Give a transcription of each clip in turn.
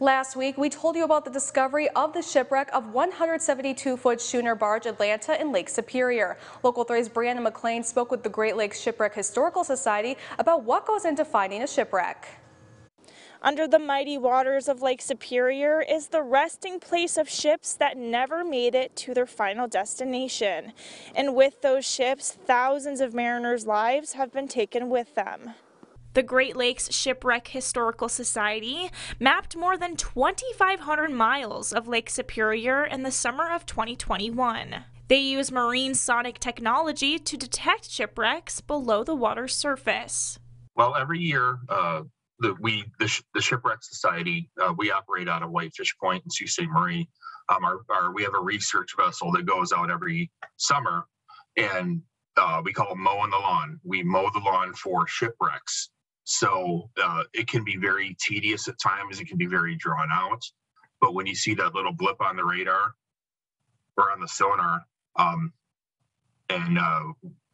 Last week, we told you about the discovery of the shipwreck of 172-foot schooner barge Atlanta in Lake Superior. Local 3's Brianna McLean spoke with the Great Lakes Shipwreck Historical Society about what goes into finding a shipwreck. Under the mighty waters of Lake Superior is the resting place of ships that never made it to their final destination. And with those ships, thousands of mariners' lives have been taken with them. The Great Lakes Shipwreck Historical Society mapped more than 2,500 miles of Lake Superior in the summer of 2021. They use marine sonic technology to detect shipwrecks below the water's surface. Well, every year, the Shipwreck Society, we operate out of Whitefish Point in Sault Ste. Marie. We have a research vessel that goes out every summer, and we call it mowing the lawn. We mow the lawn for shipwrecks. So it can be very tedious at times. It can be very drawn out. But when you see that little blip on the radar or on the sonar,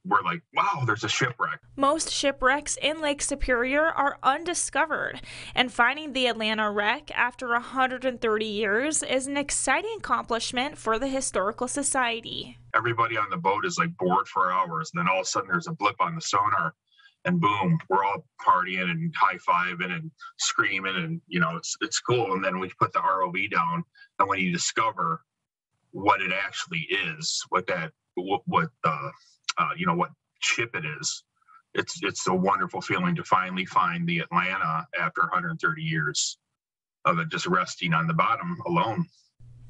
we're like, wow, there's a shipwreck. Most shipwrecks in Lake Superior are undiscovered, and finding the Atlanta wreck after 130 years is an exciting accomplishment for the Historical Society. Everybody on the boat is like bored for hours, and then all of a sudden there's a blip on the sonar, and boom, we're all partying and high-fiving and screaming, and it's cool. And then we put the ROV down, and when you discover what it actually is, what ship it is, it's a wonderful feeling to finally find the Atlanta after 130 years of it just resting on the bottom alone.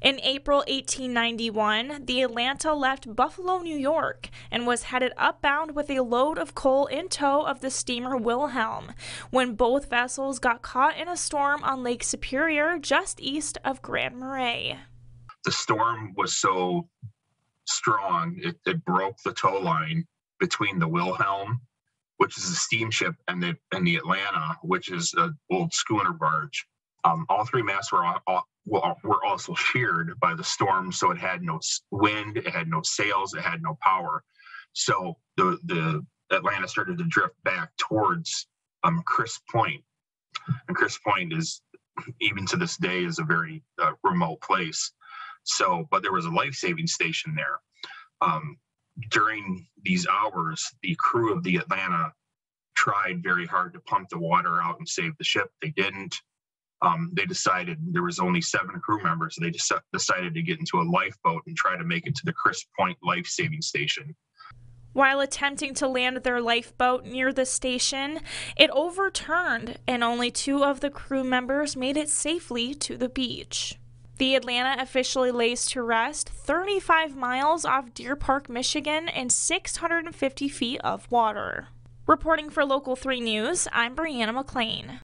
In April 1891, the Atlanta left Buffalo, New York, and was headed upbound with a load of coal in tow of the steamer Wilhelm, when both vessels got caught in a storm on Lake Superior just east of Grand Marais. The storm was so strong, it broke the tow line between the Wilhelm, which is a steamship, and the Atlanta, which is an old schooner barge. All three masts were also sheared by the storm, so it had no wind, it had no sails, it had no power. So the Atlanta started to drift back towards Crisp Point, and Crisp Point is, even to this day, is a very remote place. So, but there was a life-saving station there. During these hours, the crew of the Atlanta tried very hard to pump the water out and save the ship. They didn't. They decided, there was only 7 crew members, so they just decided to get into a lifeboat and try to make it to the Crisp Point life-saving station. While attempting to land their lifeboat near the station, it overturned, and only 2 of the crew members made it safely to the beach. The Atlanta officially lays to rest 35 miles off Deer Park, Michigan, in 650 feet of water. Reporting for Local 3 News, I'm Brianna McLean.